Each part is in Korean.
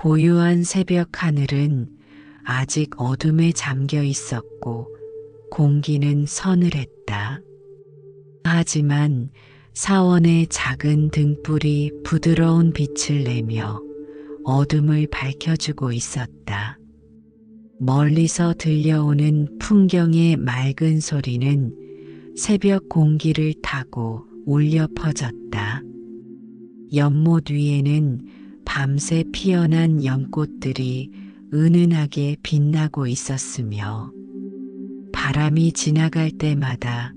고요한 새벽 하늘은 아직 어둠에 잠겨 있었고 공기는 서늘했다. 하지만 사원의 작은 등불이 부드러운 빛을 내며 어둠을 밝혀주고 있었다. 멀리서 들려오는 풍경의 맑은 소리는 새벽 공기를 타고 울려 퍼졌다. 연못 위에는 밤새 피어난 연꽃들이 은은하게 빛나고 있었으며 바람이 지나갈 때마다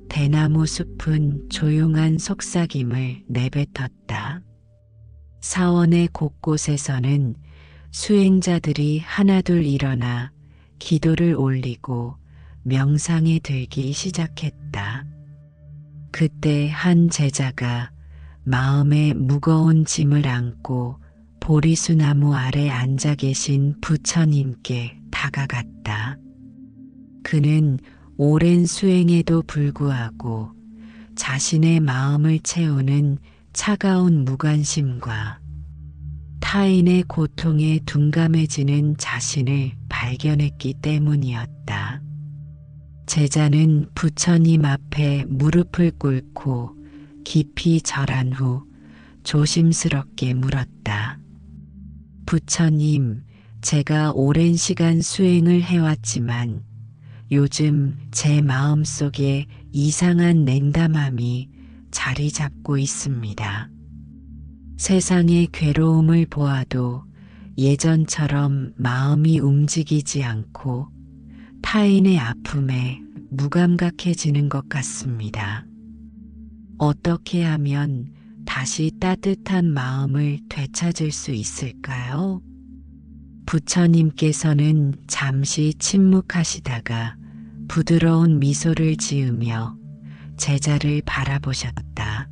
대나무 숲은 조용한 속삭임을 내뱉었다. 사원의 곳곳에서는 수행자들이 하나둘 일어나 기도를 올리고 명상에 들기 시작했다. 그때 한 제자가 마음에 무거운 짐을 안고 보리수나무 아래 앉아 계신 부처님께 다가갔다. 그는 오랜 수행에도 불구하고 자신의 마음을 채우는 차가운 무관심과 타인의 고통에 둔감해지는 자신을 발견했기 때문이었다. 제자는 부처님 앞에 무릎을 꿇고 깊이 절한 후 조심스럽게 물었다. 부처님, 제가 오랜 시간 수행을 해왔지만 요즘 제 마음속에 이상한 냉담함이 자리 잡고 있습니다. 세상의 괴로움을 보아도 예전처럼 마음이 움직이지 않고 타인의 아픔에 무감각해지는 것 같습니다. 어떻게 하면 다시 따뜻한 마음을 되찾을 수 있을까요? 부처님께서는 잠시 침묵하시다가 부드러운 미소를 지으며 제자를 바라보셨다.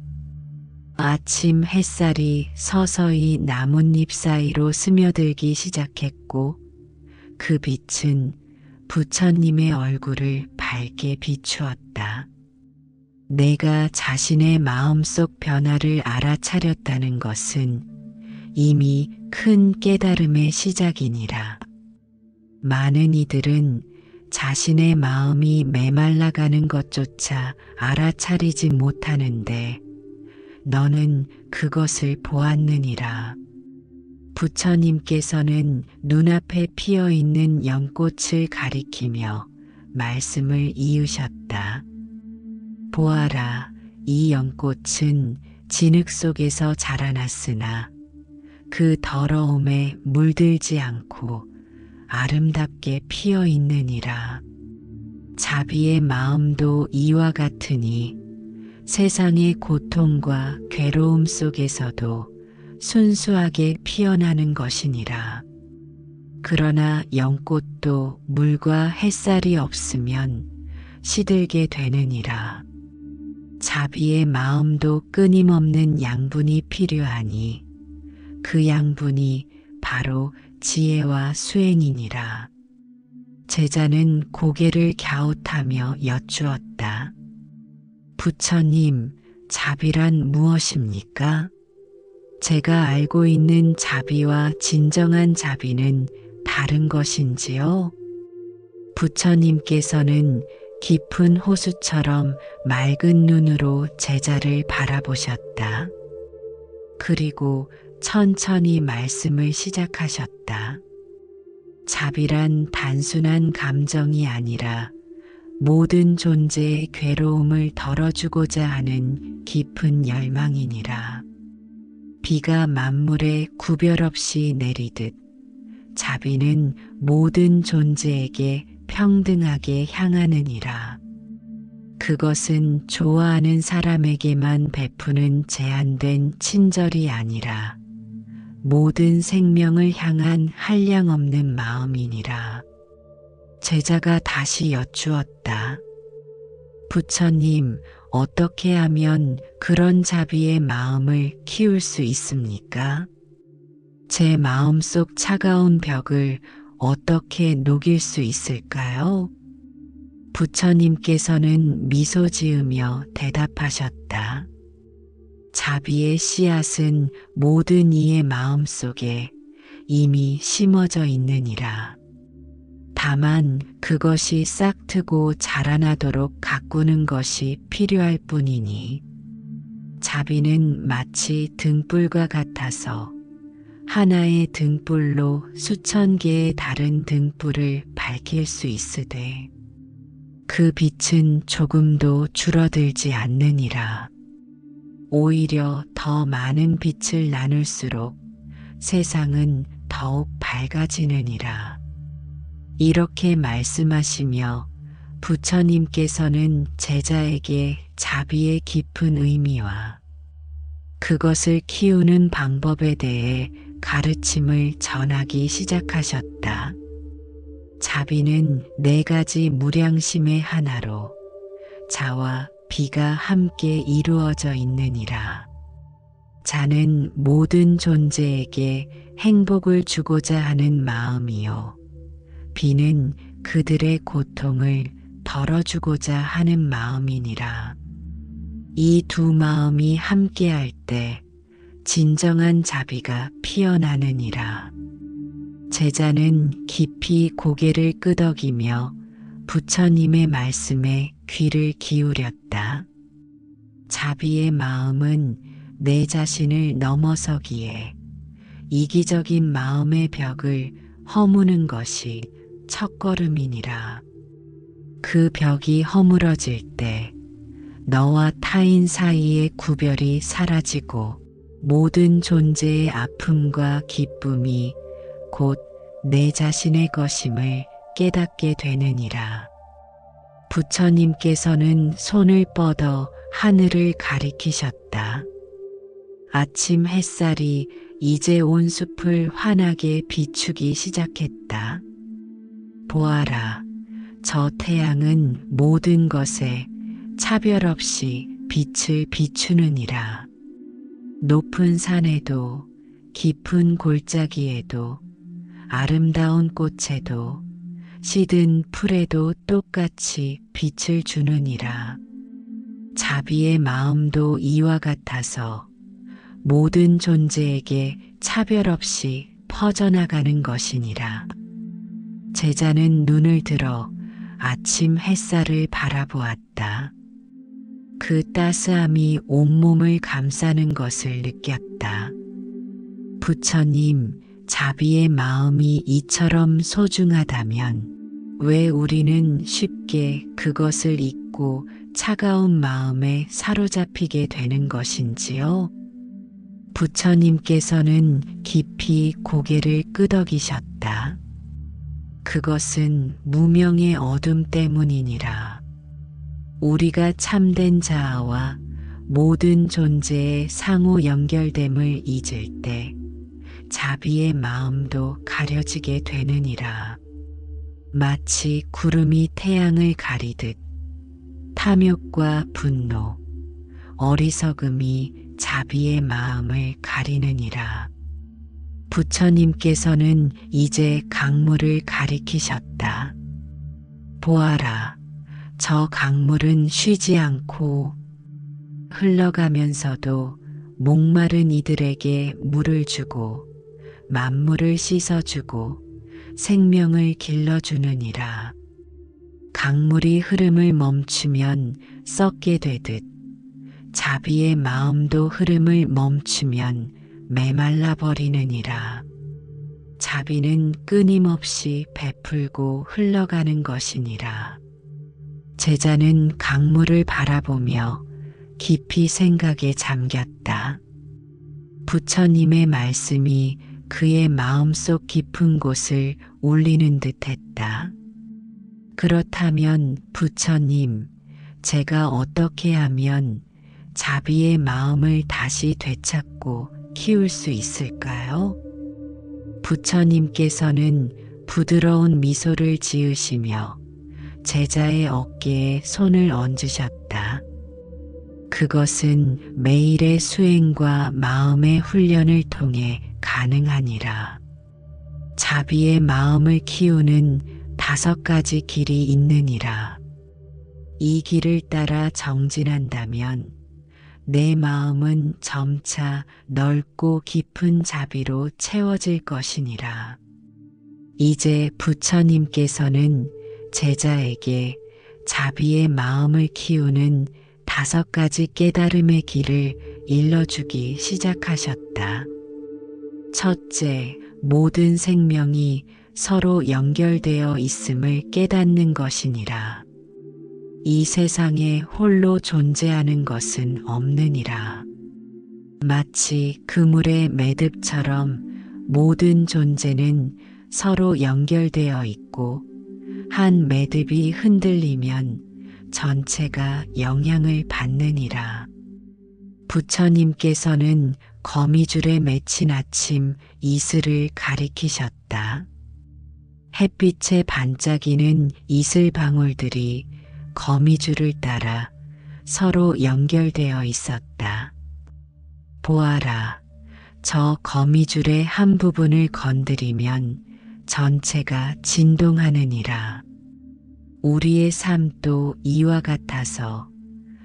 아침 햇살이 서서히 나뭇잎 사이로 스며들기 시작했고 그 빛은 부처님의 얼굴을 밝게 비추었다. 내가 자신의 마음속 변화를 알아차렸다는 것은 이미 큰 깨달음의 시작이니라. 많은 이들은 자신의 마음이 메말라가는 것조차 알아차리지 못하는데 너는 그것을 보았느니라. 부처님께서는 눈앞에 피어있는 연꽃을 가리키며 말씀을 이으셨다. 보아라, 이 연꽃은 진흙 속에서 자라났으나 그 더러움에 물들지 않고 아름답게 피어 있느니라. 자비의 마음도 이와 같으니 세상의 고통과 괴로움 속에서도 순수하게 피어나는 것이니라. 그러나 연꽃도 물과 햇살이 없으면 시들게 되느니라. 자비의 마음도 끊임없는 양분이 필요하니 그 양분이 바로 지혜와 수행이니라. 제자는 고개를 갸웃하며 여쭈었다. 부처님, 자비란 무엇입니까? 제가 알고 있는 자비와 진정한 자비는 다른 것인지요? 부처님께서는 깊은 호수처럼 맑은 눈으로 제자를 바라보셨다. 그리고 천천히 말씀을 시작하셨다. 자비란 단순한 감정이 아니라 모든 존재의 괴로움을 덜어주고자 하는 깊은 열망이니라. 비가 만물에 구별 없이 내리듯 자비는 모든 존재에게 평등하게 향하느니라. 그것은 좋아하는 사람에게만 베푸는 제한된 친절이 아니라 모든 생명을 향한 한량없는 마음이니라. 제자가 다시 여쭈었다. 부처님, 어떻게 하면 그런 자비의 마음을 키울 수 있습니까? 제 마음속 차가운 벽을 어떻게 녹일 수 있을까요? 부처님께서는 미소 지으며 대답하셨다. 자비의 씨앗은 모든 이의 마음속에 이미 심어져 있느니라. 다만 그것이 싹트고 자라나도록 가꾸는 것이 필요할 뿐이니 자비는 마치 등불과 같아서 하나의 등불로 수천 개의 다른 등불을 밝힐 수 있으되 그 빛은 조금도 줄어들지 않느니라. 오히려 더 많은 빛을 나눌수록 세상은 더욱 밝아지느니라. 이렇게 말씀하시며 부처님께서는 제자에게 자비의 깊은 의미와 그것을 키우는 방법에 대해 가르침을 전하기 시작하셨다. 자비는 4가지 무량심의 하나로 자와 비가 함께 이루어져 있느니라. 자는 모든 존재에게 행복을 주고자 하는 마음이요. 비는 그들의 고통을 덜어주고자 하는 마음이니라. 이 두 마음이 함께할 때 진정한 자비가 피어나느니라. 제자는 깊이 고개를 끄덕이며 부처님의 말씀에 귀를 기울였다. 자비의 마음은 내 자신을 넘어서기에 이기적인 마음의 벽을 허무는 것이 첫걸음이니라. 그 벽이 허물어질 때 너와 타인 사이의 구별이 사라지고 모든 존재의 아픔과 기쁨이 곧 내 자신의 것임을 깨닫게 되느니라. 부처님께서는 손을 뻗어 하늘을 가리키셨다. 아침 햇살이 이제 온 숲을 환하게 비추기 시작했다. 보아라, 저 태양은 모든 것에 차별 없이 빛을 비추느니라. 높은 산에도 깊은 골짜기에도 아름다운 꽃에도 시든 풀에도 똑같이 빛을 주느니라. 자비의 마음도 이와 같아서 모든 존재에게 차별 없이 퍼져나가는 것이니라. 제자는 눈을 들어 아침 햇살을 바라보았다. 그 따스함이 온몸을 감싸는 것을 느꼈다. 부처님, 자비의 마음이 이처럼 소중하다면 왜 우리는 쉽게 그것을 잊고 차가운 마음에 사로잡히게 되는 것인지요? 부처님께서는 깊이 고개를 끄덕이셨다. 그것은 무명의 어둠 때문이니라. 우리가 참된 자아와 모든 존재의 상호 연결됨을 잊을 때 자비의 마음도 가려지게 되느니라. 마치 구름이 태양을 가리듯 탐욕과 분노, 어리석음이 자비의 마음을 가리느니라. 부처님께서는 이제 강물을 가리키셨다. 보아라, 저 강물은 쉬지 않고 흘러가면서도 목마른 이들에게 물을 주고 만물을 씻어주고 생명을 길러주느니라. 강물이 흐름을 멈추면 썩게 되듯 자비의 마음도 흐름을 멈추면 메말라 버리느니라. 자비는 끊임없이 베풀고 흘러가는 것이니라. 제자는 강물을 바라보며 깊이 생각에 잠겼다. 부처님의 말씀이 그의 마음속 깊은 곳을 울리는 듯했다. 그렇다면 부처님, 제가 어떻게 하면 자비의 마음을 다시 되찾고 키울 수 있을까요? 부처님께서는 부드러운 미소를 지으시며 제자의 어깨에 손을 얹으셨다. 그것은 매일의 수행과 마음의 훈련을 통해 가능하니라. 자비의 마음을 키우는 5가지 길이 있느니라. 이 길을 따라 정진한다면 내 마음은 점차 넓고 깊은 자비로 채워질 것이니라. 이제 부처님께서는 제자에게 자비의 마음을 키우는 5가지 깨달음의 길을 일러주기 시작하셨다. 첫째, 모든 생명이 서로 연결되어 있음을 깨닫는 것이니라. 이 세상에 홀로 존재하는 것은 없느니라. 마치 그물의 매듭처럼 모든 존재는 서로 연결되어 있고 한 매듭이 흔들리면 전체가 영향을 받느니라. 부처님께서는 거미줄에 맺힌 아침 이슬을 가리키셨다. 햇빛에 반짝이는 이슬 방울들이 거미줄을 따라 서로 연결되어 있었다. 보아라, 저 거미줄의 한 부분을 건드리면 전체가 진동하느니라. 우리의 삶도 이와 같아서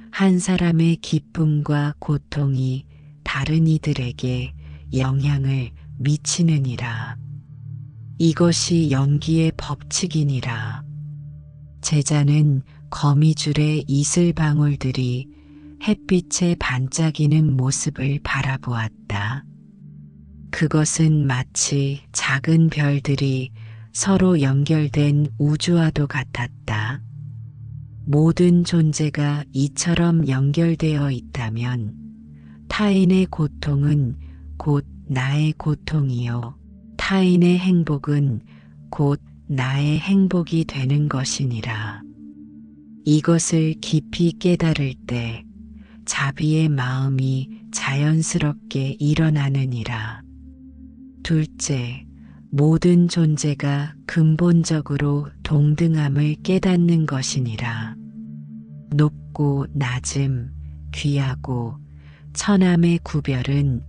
한 사람의 기쁨과 고통이 다른 이들에게 영향을 미치느니라. 이것이 연기의 법칙이니라. 제자는 거미줄의 이슬방울들이 햇빛에 반짝이는 모습을 바라보았다. 그것은 마치 작은 별들이 서로 연결된 우주와도 같았다. 모든 존재가 이처럼 연결되어 있다면 타인의 고통은 곧 나의 고통이요, 타인의 행복은 곧 나의 행복이 되는 것이니라. 이것을 깊이 깨달을 때 자비의 마음이 자연스럽게 일어나느니라. 둘째, 모든 존재가 근본적으로 동등함을 깨닫는 것이니라. 높고 낮음, 귀하고 천함의 구별은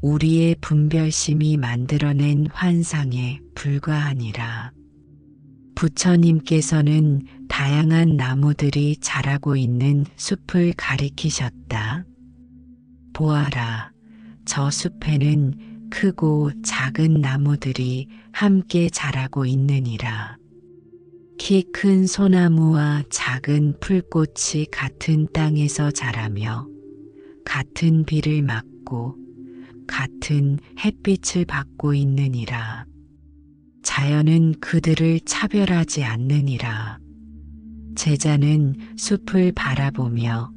우리의 분별심이 만들어낸 환상에 불과하니라. 부처님께서는 다양한 나무들이 자라고 있는 숲을 가리키셨다. 보아라, 저 숲에는 크고 작은 나무들이 함께 자라고 있느니라. 키 큰 소나무와 작은 풀꽃이 같은 땅에서 자라며 같은 비를 맞고 같은 햇빛을 받고 있느니라. 자연은 그들을 차별하지 않느니라. 제자는 숲을 바라보며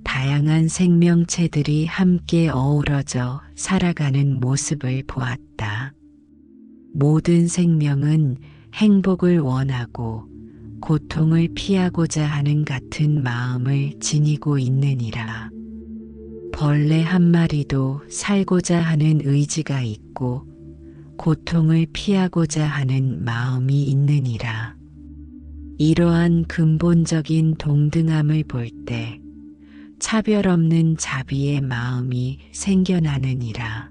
다양한 생명체들이 함께 어우러져 살아가는 모습을 보았다. 모든 생명은 행복을 원하고 고통을 피하고자 하는 같은 마음을 지니고 있느니라. 벌레 한 마리도 살고자 하는 의지가 있고 고통을 피하고자 하는 마음이 있느니라. 이러한 근본적인 동등함을 볼 때 차별 없는 자비의 마음이 생겨나느니라.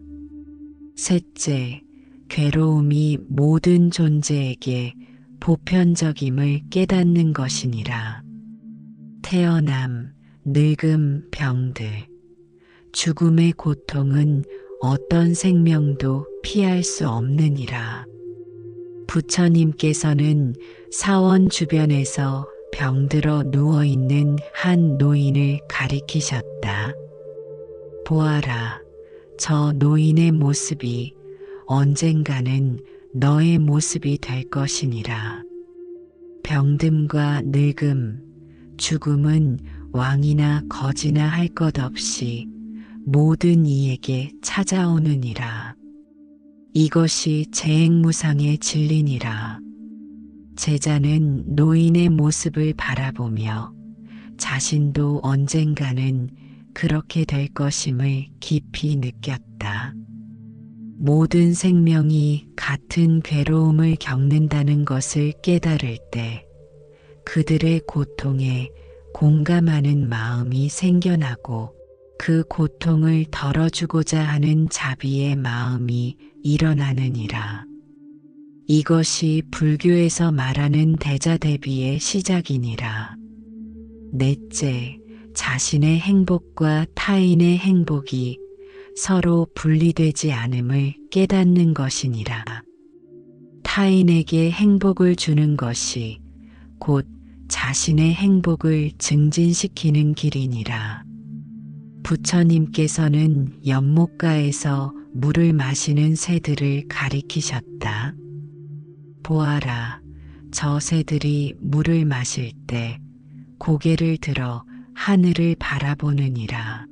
셋째, 괴로움이 모든 존재에게 보편적임을 깨닫는 것이니라. 태어남, 늙음, 병들, 죽음의 고통은 어떤 생명도 피할 수 없느니라. 부처님께서는 사원 주변에서 병들어 누워있는 한 노인을 가리키셨다. 보아라, 저 노인의 모습이 언젠가는 너의 모습이 될 것이니라. 병듦과 늙음, 죽음은 왕이나 거지나 할 것 없이 모든 이에게 찾아오느니라. 이것이 재행무상의 진리니라. 제자는 노인의 모습을 바라보며 자신도 언젠가는 그렇게 될 것임을 깊이 느꼈다. 모든 생명이 같은 괴로움을 겪는다는 것을 깨달을 때 그들의 고통에 공감하는 마음이 생겨나고 그 고통을 덜어주고자 하는 자비의 마음이 일어나느니라. 이것이 불교에서 말하는 대자대비의 시작이니라. 넷째, 자신의 행복과 타인의 행복이 서로 분리되지 않음을 깨닫는 것이니라. 타인에게 행복을 주는 것이 곧 자신의 행복을 증진시키는 길이니라. 부처님께서는 연못가에서 물을 마시는 새들을 가리키셨다. 보아라, 저 새들이 물을 마실 때 고개를 들어 하늘을 바라보느니라.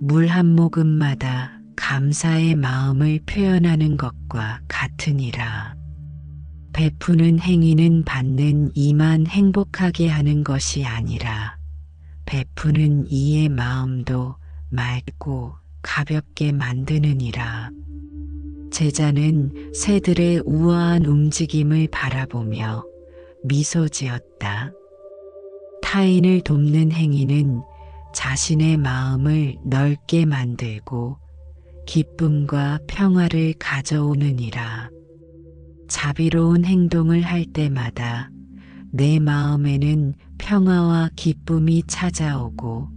물 한 모금마다 감사의 마음을 표현하는 것과 같으니라. 베푸는 행위는 받는 이만 행복하게 하는 것이 아니라 베푸는 이의 마음도 맑고 가볍게 만드느니라. 제자는 새들의 우아한 움직임을 바라보며 미소 지었다. 타인을 돕는 행위는 자신의 마음을 넓게 만들고 기쁨과 평화를 가져오느니라. 자비로운 행동을 할 때마다 내 마음에는 평화와 기쁨이 찾아오고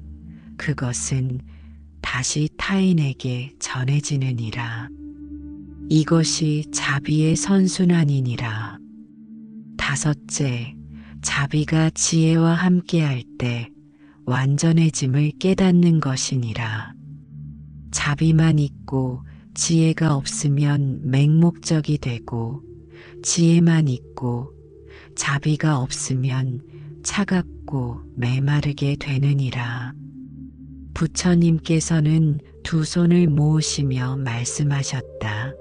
그것은 다시 타인에게 전해지느니라. 이것이 자비의 선순환이니라. 다섯째, 자비가 지혜와 함께할 때 완전해짐을 깨닫는 것이니라. 자비만 있고 지혜가 없으면 맹목적이 되고 지혜만 있고 자비가 없으면 차갑고 메마르게 되느니라. 부처님께서는 두 손을 모으시며 말씀하셨다.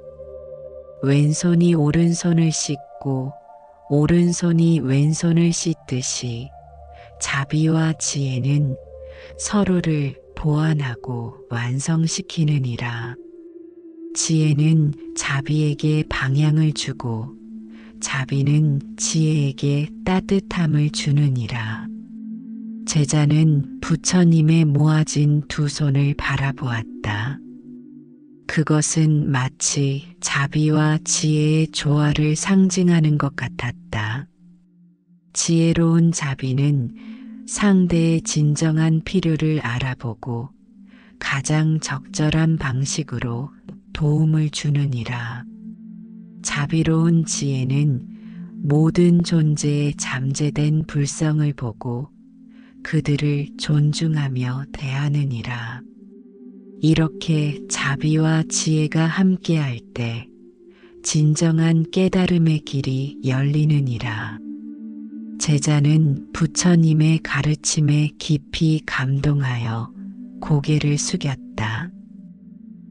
왼손이 오른손을 씻고 오른손이 왼손을 씻듯이 자비와 지혜는 서로를 보완하고 완성시키느니라. 지혜는 자비에게 방향을 주고 자비는 지혜에게 따뜻함을 주느니라. 제자는 부처님의 모아진 두 손을 바라보았다. 그것은 마치 자비와 지혜의 조화를 상징하는 것 같았다. 지혜로운 자비는 상대의 진정한 필요를 알아보고 가장 적절한 방식으로 도움을 주느니라. 자비로운 지혜는 모든 존재의 잠재된 불성을 보고 그들을 존중하며 대하느니라. 이렇게 자비와 지혜가 함께할 때 진정한 깨달음의 길이 열리느니라. 제자는 부처님의 가르침에 깊이 감동하여 고개를 숙였다.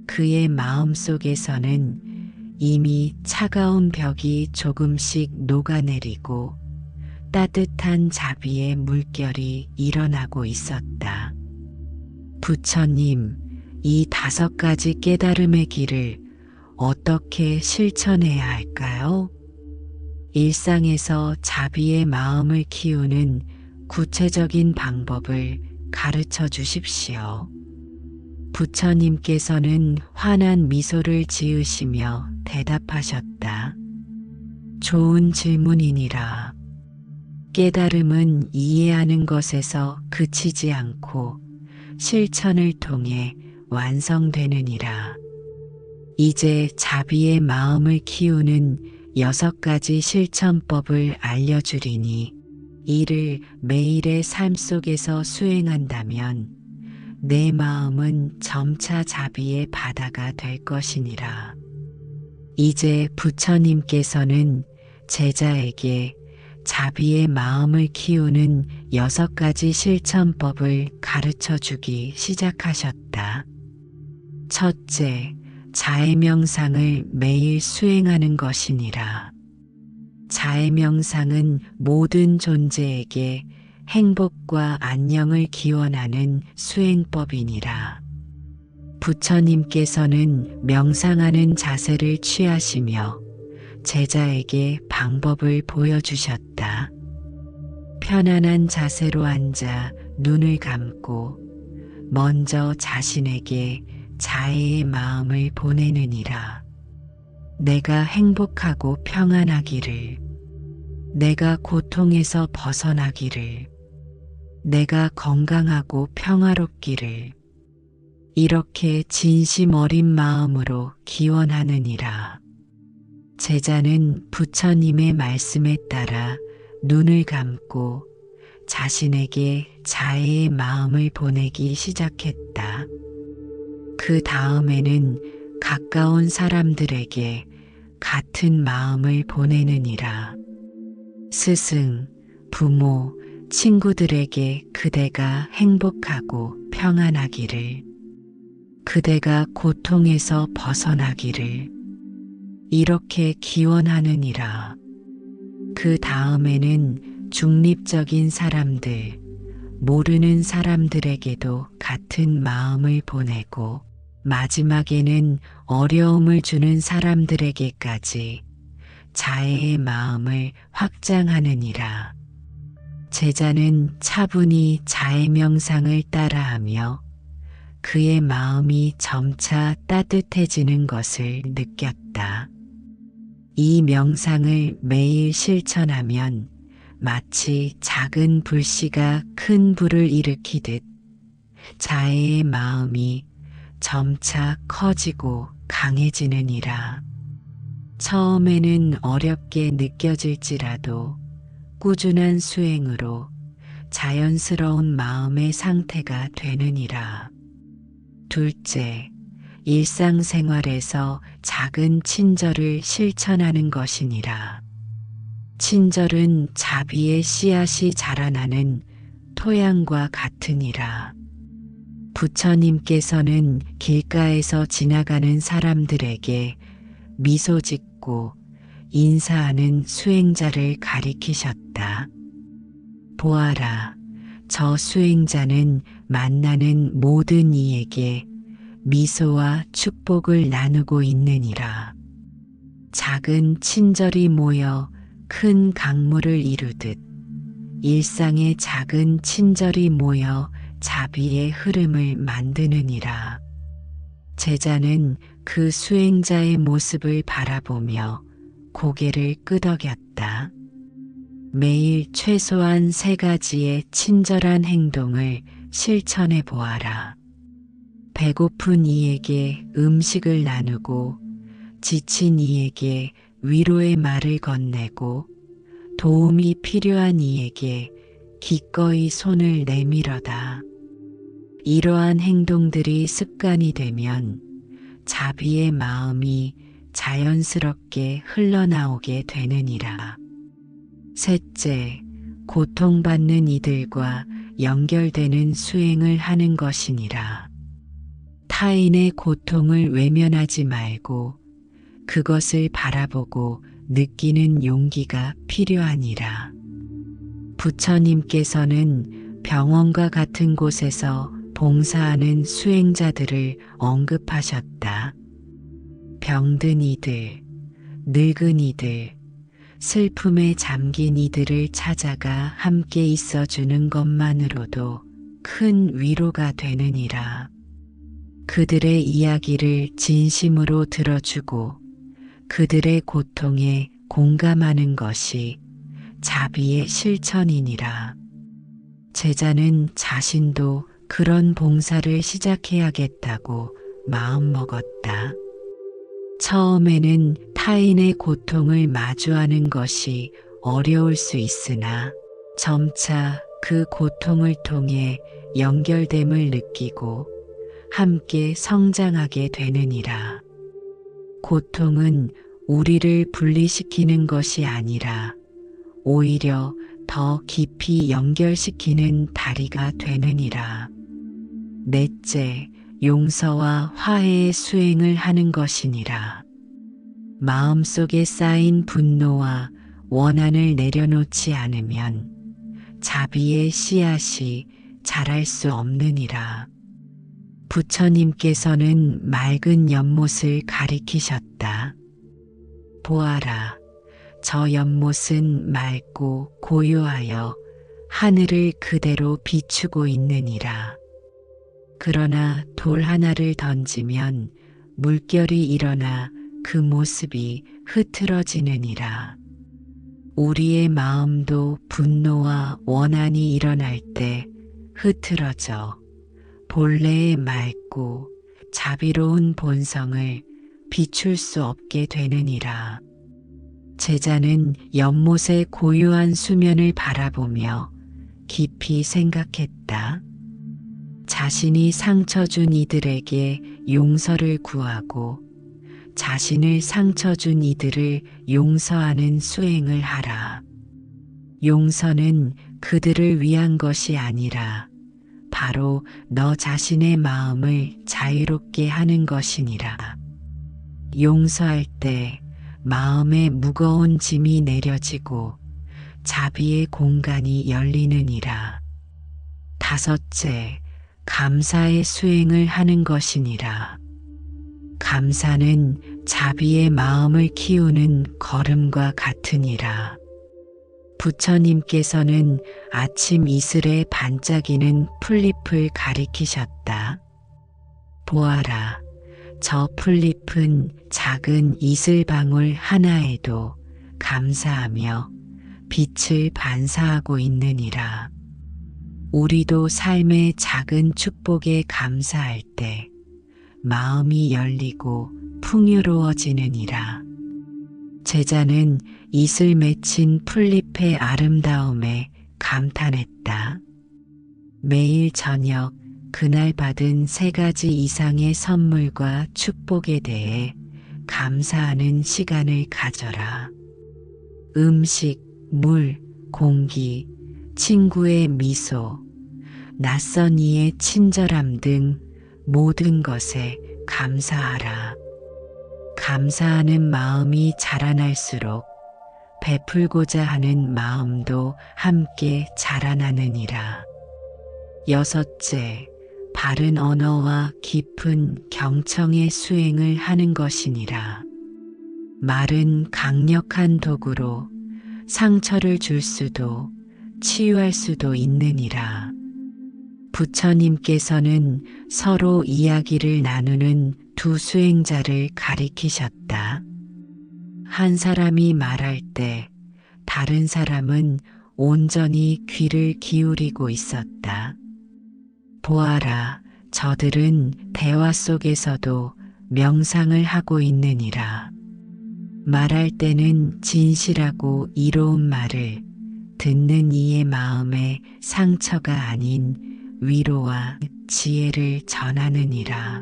그의 마음속에서는 이미 차가운 벽이 조금씩 녹아내리고 따뜻한 자비의 물결이 일어나고 있었다. 부처님, 이 5가지 깨달음의 길을 어떻게 실천해야 할까요? 일상에서 자비의 마음을 키우는 구체적인 방법을 가르쳐 주십시오. 부처님께서는 환한 미소를 지으시며 대답하셨다. 좋은 질문이니라. 깨달음은 이해하는 것에서 그치지 않고 실천을 통해 완성되느니라. 이제 자비의 마음을 키우는 6가지 실천법을 알려주리니 이를 매일의 삶 속에서 수행한다면 내 마음은 점차 자비의 바다가 될 것이니라. 이제 부처님께서는 제자에게 자비의 마음을 키우는 6가지 실천법을 가르쳐 주기 시작하셨다. 첫째, 자해명상을 매일 수행하는 것이니라. 자해명상은 모든 존재에게 행복과 안녕을 기원하는 수행법이니라. 부처님께서는 명상하는 자세를 취하시며 제자에게 방법을 보여주셨다. 편안한 자세로 앉아 눈을 감고 먼저 자신에게 자애의 마음을 보내느니라. 내가 행복하고 평안하기를, 내가 고통에서 벗어나기를, 내가 건강하고 평화롭기를 이렇게 진심 어린 마음으로 기원하느니라. 제자는 부처님의 말씀에 따라 눈을 감고 자신에게 자애의 마음을 보내기 시작했다. 그 다음에는 가까운 사람들에게 같은 마음을 보내느니라. 스승, 부모, 친구들에게 그대가 행복하고 평안하기를, 그대가 고통에서 벗어나기를 이렇게 기원하느니라. 그 다음에는 중립적인 사람들, 모르는 사람들에게도 같은 마음을 보내고 마지막에는 어려움을 주는 사람들에게까지 자애의 마음을 확장하느니라. 제자는 차분히 자애 명상을 따라하며 그의 마음이 점차 따뜻해지는 것을 느꼈다. 이 명상을 매일 실천하면 마치 작은 불씨가 큰 불을 일으키듯 자애의 마음이 점차 커지고 강해지느니라. 처음에는 어렵게 느껴질지라도 꾸준한 수행으로 자연스러운 마음의 상태가 되느니라. 둘째, 일상생활에서 작은 친절을 실천하는 것이니라. 친절은 자비의 씨앗이 자라나는 토양과 같으니라. 부처님께서는 길가에서 지나가는 사람들에게 미소 짓고 인사하는 수행자를 가리키셨다. 보아라, 저 수행자는 만나는 모든 이에게 미소와 축복을 나누고 있느니라. 작은 친절이 모여 큰 강물을 이루듯 일상의 작은 친절이 모여 자비의 흐름을 만드느니라. 제자는 그 수행자의 모습을 바라보며 고개를 끄덕였다. 매일 최소한 3가지의 친절한 행동을 실천해 보아라. 배고픈 이에게 음식을 나누고, 지친 이에게 위로의 말을 건네고, 도움이 필요한 이에게 기꺼이 손을 내밀어다. 이러한 행동들이 습관이 되면 자비의 마음이 자연스럽게 흘러나오게 되느니라. 셋째, 고통받는 이들과 연결되는 수행을 하는 것이니라. 타인의 고통을 외면하지 말고 그것을 바라보고 느끼는 용기가 필요하니라. 부처님께서는 병원과 같은 곳에서 봉사하는 수행자들을 언급하셨다. 병든 이들, 늙은 이들, 슬픔에 잠긴 이들을 찾아가 함께 있어주는 것만으로도 큰 위로가 되느니라. 그들의 이야기를 진심으로 들어주고 그들의 고통에 공감하는 것이 자비의 실천이니라. 제자는 자신도 그런 봉사를 시작해야겠다고 마음먹었다. 처음에는 타인의 고통을 마주하는 것이 어려울 수 있으나 점차 그 고통을 통해 연결됨을 느끼고 함께 성장하게 되느니라. 고통은 우리를 분리시키는 것이 아니라 오히려 더 깊이 연결시키는 다리가 되느니라. 넷째, 용서와 화해의 수행을 하는 것이니라. 마음속에 쌓인 분노와 원한을 내려놓지 않으면 자비의 씨앗이 자랄 수 없느니라. 부처님께서는 맑은 연못을 가리키셨다. 보아라, 저 연못은 맑고 고요하여 하늘을 그대로 비추고 있느니라. 그러나 돌 하나를 던지면 물결이 일어나 그 모습이 흐트러지느니라. 우리의 마음도 분노와 원한이 일어날 때 흐트러져 본래의 맑고 자비로운 본성을 비출 수 없게 되느니라. 제자는 연못의 고요한 수면을 바라보며 깊이 생각했다. 자신이 상처 준 이들에게 용서를 구하고 자신을 상처 준 이들을 용서하는 수행을 하라. 용서는 그들을 위한 것이 아니라 바로 너 자신의 마음을 자유롭게 하는 것이니라. 용서할 때 마음의 무거운 짐이 내려지고 자비의 공간이 열리느니라. 다섯째, 감사의 수행을 하는 것이니라. 감사는 자비의 마음을 키우는 걸음과 같으니라. 부처님께서는 아침 이슬에 반짝이는 풀잎을 가리키셨다. 보아라, 저 풀잎은 작은 이슬방울 하나에도 감사하며 빛을 반사하고 있느니라. 우리도 삶의 작은 축복에 감사할 때 마음이 열리고 풍요로워지느니라. 제자는 이슬 맺힌 풀잎의 아름다움에 감탄했다. 매일 저녁 그날 받은 3가지 이상의 선물과 축복에 대해 감사하는 시간을 가져라. 음식, 물, 공기, 친구의 미소, 낯선 이의 친절함 등 모든 것에 감사하라. 감사하는 마음이 자라날수록 베풀고자 하는 마음도 함께 자라나느니라. 여섯째, 바른 언어와 깊은 경청의 수행을 하는 것이니라. 말은 강력한 도구로 상처를 줄 수도 치유할 수도 있느니라. 부처님께서는 서로 이야기를 나누는 2 수행자를 가리키셨다. 한 사람이 말할 때 다른 사람은 온전히 귀를 기울이고 있었다. 보아라, 저들은 대화 속에서도 명상을 하고 있느니라. 말할 때는 진실하고 이로운 말을 듣는 이의 마음에 상처가 아닌 위로와 지혜를 전하느니라.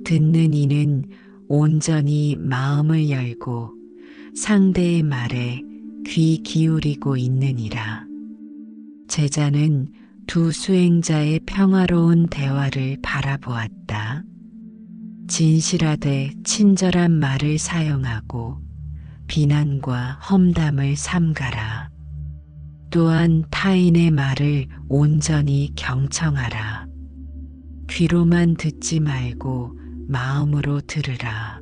듣는 이는 온전히 마음을 열고 상대의 말에 귀 기울이고 있느니라. 제자는 2 수행자의 평화로운 대화를 바라보았다. 진실하되 친절한 말을 사용하고 비난과 험담을 삼가라. 또한 타인의 말을 온전히 경청하라. 귀로만 듣지 말고 마음으로 들으라.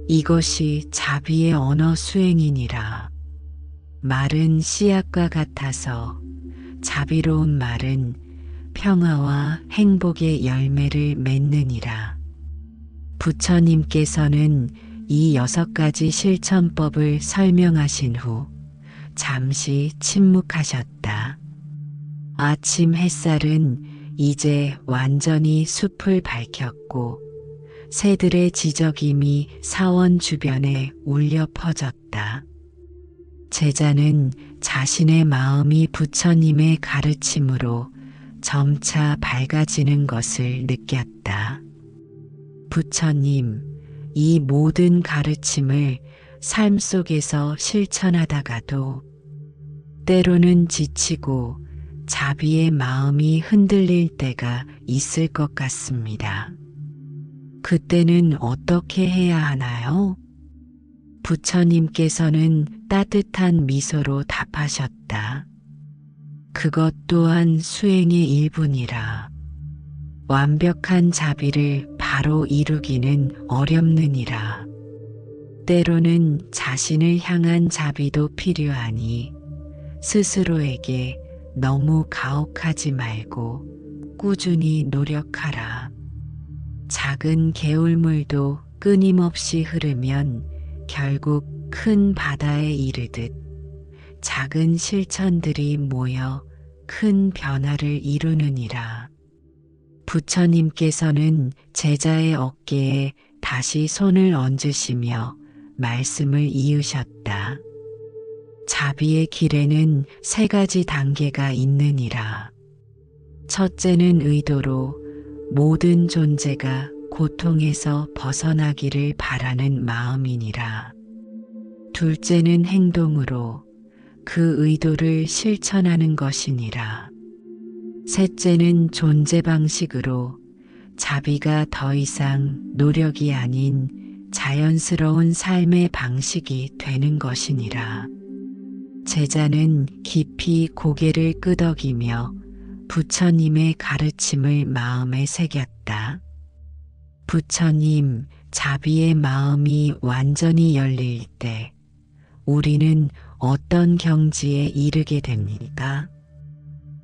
이것이 자비의 언어 수행이니라. 말은 씨앗과 같아서 자비로운 말은 평화와 행복의 열매를 맺느니라. 부처님께서는 이 6가지 실천법을 설명하신 후 잠시 침묵하셨다. 아침 햇살은 이제 완전히 숲을 밝혔고 새들의 지저귀미 사원 주변에 울려 퍼졌다. 제자는 자신의 마음이 부처님의 가르침으로 점차 밝아지는 것을 느꼈다. 부처님, 이 모든 가르침을 삶 속에서 실천하다가도 때로는 지치고 자비의 마음이 흔들릴 때가 있을 것 같습니다. 그때는 어떻게 해야 하나요? 부처님께서는 따뜻한 미소로 답하셨다. 그것 또한 수행의 일부니라. 완벽한 자비를 바로 이루기는 어렵느니라. 때로는 자신을 향한 자비도 필요하니 스스로에게 너무 가혹하지 말고 꾸준히 노력하라. 작은 개울물도 끊임없이 흐르면 결국 큰 바다에 이르듯 작은 실천들이 모여 큰 변화를 이루느니라. 부처님께서는 제자의 어깨에 다시 손을 얹으시며 말씀을 이으셨다. 자비의 길에는 3가지 단계가 있느니라. 첫째는 의도로 모든 존재가 고통에서 벗어나기를 바라는 마음이니라. 둘째는 행동으로 그 의도를 실천하는 것이니라. 셋째는 존재 방식으로 자비가 더 이상 노력이 아닌 자연스러운 삶의 방식이 되는 것이니라. 제자는 깊이 고개를 끄덕이며 부처님의 가르침을 마음에 새겼다. 부처님, 자비의 마음이 완전히 열릴 때 우리는 어떤 경지에 이르게 됩니까?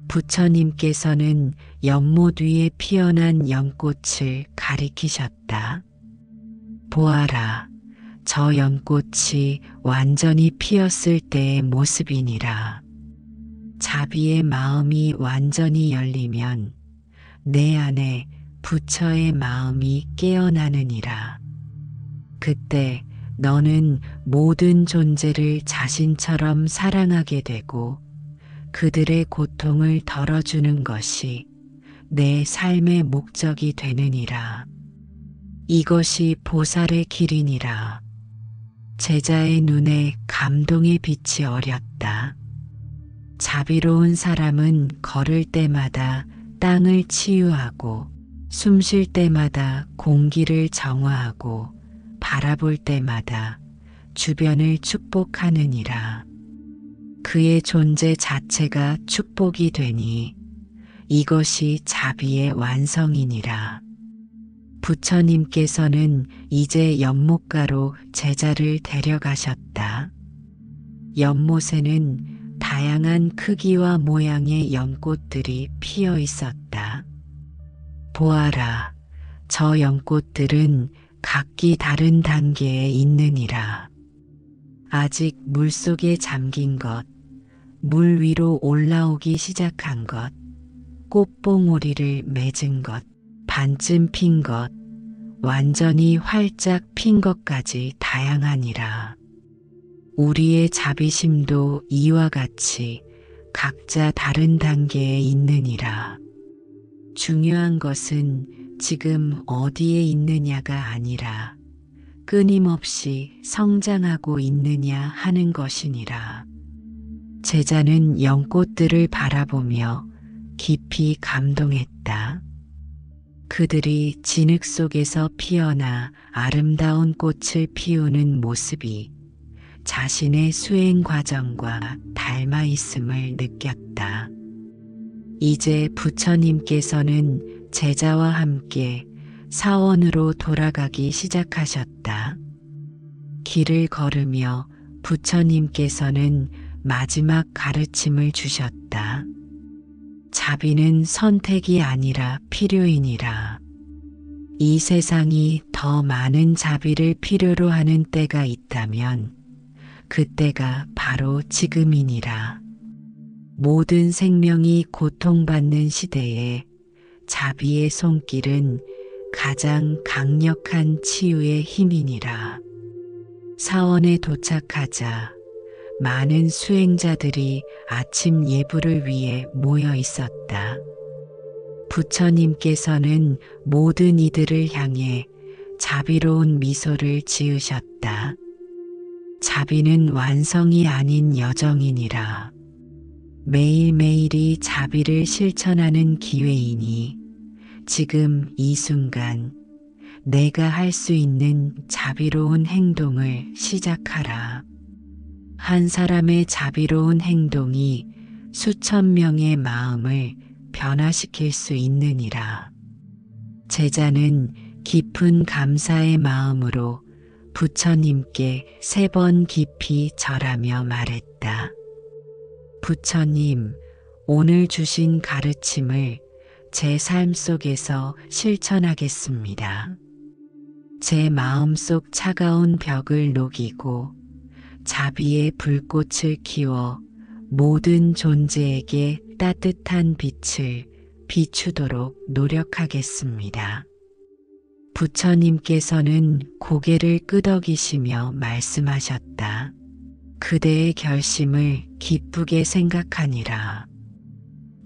부처님께서는 연못 위에 피어난 연꽃을 가리키셨다. 보아라, 저 연꽃이 완전히 피었을 때의 모습이니라. 자비의 마음이 완전히 열리면 내 안에 부처의 마음이 깨어나느니라. 그때 너는 모든 존재를 자신처럼 사랑하게 되고 그들의 고통을 덜어주는 것이 내 삶의 목적이 되느니라. 이것이 보살의 길이니라. 제자의 눈에 감동의 빛이 어렸다. 자비로운 사람은 걸을 때마다 땅을 치유하고 숨 쉴 때마다 공기를 정화하고 바라볼 때마다 주변을 축복하느니라. 그의 존재 자체가 축복이 되니 이것이 자비의 완성이니라. 부처님께서는 이제 연못가로 제자를 데려가셨다. 연못에는 다양한 크기와 모양의 연꽃들이 피어 있었다. 보아라, 저 연꽃들은 각기 다른 단계에 있느니라. 아직 물속에 잠긴 것, 물 위로 올라오기 시작한 것, 꽃봉오리를 맺은 것, 반쯤 핀 것, 완전히 활짝 핀 것까지 다양하니라. 우리의 자비심도 이와 같이 각자 다른 단계에 있느니라. 중요한 것은 지금 어디에 있느냐가 아니라 끊임없이 성장하고 있느냐 하는 것이니라. 제자는 연꽃들을 바라보며 깊이 감동했다. 그들이 진흙 속에서 피어나 아름다운 꽃을 피우는 모습이 자신의 수행 과정과 닮아 있음을 느꼈다. 이제 부처님께서는 제자와 함께 사원으로 돌아가기 시작하셨다. 길을 걸으며 부처님께서는 마지막 가르침을 주셨다. 자비는 선택이 아니라 필요이니라. 이 세상이 더 많은 자비를 필요로 하는 때가 있다면 그때가 바로 지금이니라. 모든 생명이 고통받는 시대에 자비의 손길은 가장 강력한 치유의 힘이니라. 사원에 도착하자 많은 수행자들이 아침 예불을 위해 모여 있었다. 부처님께서는 모든 이들을 향해 자비로운 미소를 지으셨다. 자비는 완성이 아닌 여정이니라. 매일매일이 자비를 실천하는 기회이니 지금 이 순간 내가 할 수 있는 자비로운 행동을 시작하라. 한 사람의 자비로운 행동이 수천 명의 마음을 변화시킬 수 있느니라. 제자는 깊은 감사의 마음으로 부처님께 3번 깊이 절하며 말했다. 부처님, 오늘 주신 가르침을 제 삶 속에서 실천하겠습니다. 제 마음속 차가운 벽을 녹이고 자비의 불꽃을 키워 모든 존재에게 따뜻한 빛을 비추도록 노력하겠습니다. 부처님께서는 고개를 끄덕이시며 말씀하셨다. 그대의 결심을 기쁘게 생각하니라.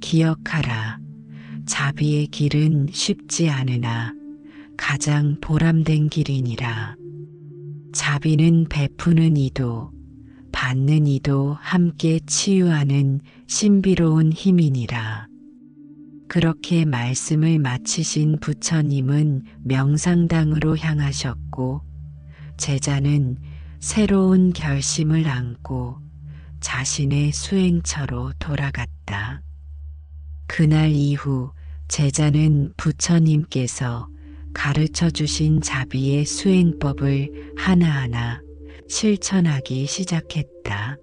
기억하라. 자비의 길은 쉽지 않으나 가장 보람된 길이니라. 자비는 베푸는 이도 받는 이도 함께 치유하는 신비로운 힘이니라. 그렇게 말씀을 마치신 부처님은 명상당으로 향하셨고 제자는 새로운 결심을 안고 자신의 수행처로 돌아갔다. 그날 이후 제자는 부처님께서 가르쳐 주신 자비의 수행법을 하나하나 실천하기 시작했다.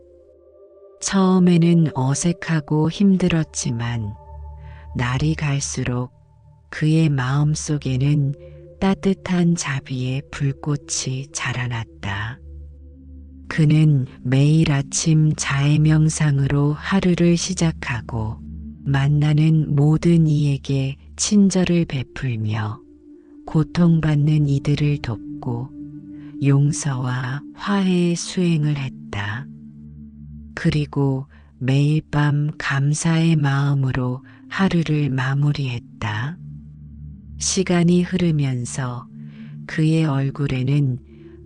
처음에는 어색하고 힘들었지만 날이 갈수록 그의 마음 속에는 따뜻한 자비의 불꽃이 자라났다. 그는 매일 아침 자해 명상으로 하루를 시작하고 만나는 모든 이에게 친절을 베풀며 고통받는 이들을 돕고 용서와 화해의 수행을 했다. 그리고 매일 밤 감사의 마음으로 하루를 마무리했다. 시간이 흐르면서 그의 얼굴에는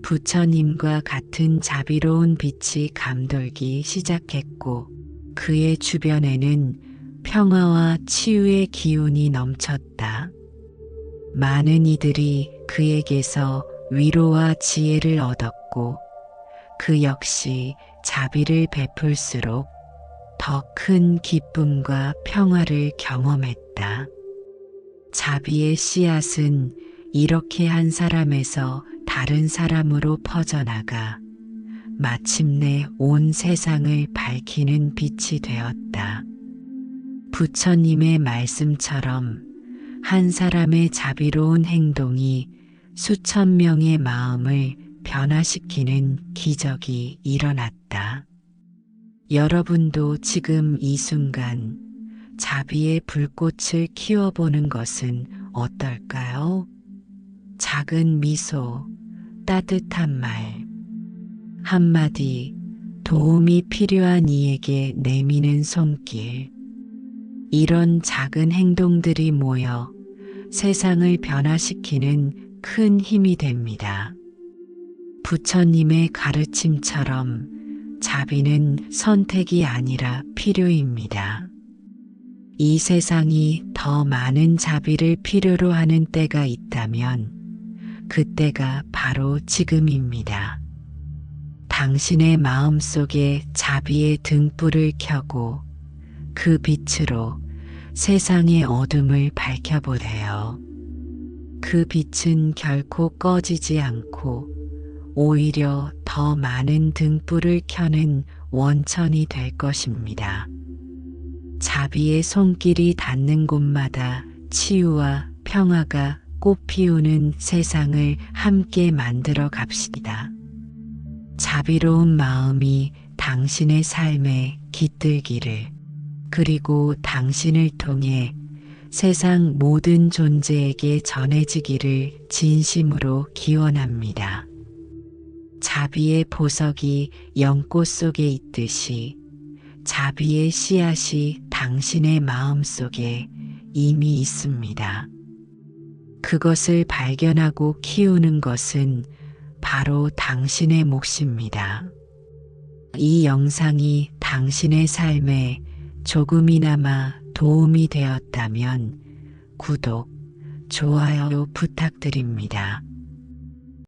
부처님과 같은 자비로운 빛이 감돌기 시작했고 그의 주변에는 평화와 치유의 기운이 넘쳤다. 많은 이들이 그에게서 위로와 지혜를 얻었고 그 역시 자비를 베풀수록 더 큰 기쁨과 평화를 경험했다. 자비의 씨앗은 이렇게 한 사람에서 다른 사람으로 퍼져나가 마침내 온 세상을 밝히는 빛이 되었다. 부처님의 말씀처럼 한 사람의 자비로운 행동이 수천 명의 마음을 변화시키는 기적이 일어났다. 여러분도 지금 이 순간 자비의 불꽃을 키워보는 것은 어떨까요? 작은 미소, 따뜻한 말, 한마디, 도움이 필요한 이에게 내미는 손길. 이런 작은 행동들이 모여 세상을 변화시키는 큰 힘이 됩니다. 부처님의 가르침처럼 자비는 선택이 아니라 필요입니다. 이 세상이 더 많은 자비를 필요로 하는 때가 있다면 그때가 바로 지금입니다. 당신의 마음속에 자비의 등불을 켜고 그 빛으로 세상의 어둠을 밝혀보세요. 그 빛은 결코 꺼지지 않고 오히려 더 많은 등불을 켜는 원천이 될 것입니다. 자비의 손길이 닿는 곳마다 치유와 평화가 꽃피우는 세상을 함께 만들어 갑시다. 자비로운 마음이 당신의 삶에 깃들기를, 그리고 당신을 통해 세상 모든 존재에게 전해지기를 진심으로 기원합니다. 자비의 보석이 연꽃 속에 있듯이 자비의 씨앗이 당신의 마음 속에 이미 있습니다. 그것을 발견하고 키우는 것은 바로 당신의 몫입니다. 이 영상이 당신의 삶에 조금이나마 도움이 되었다면 구독, 좋아요 부탁드립니다.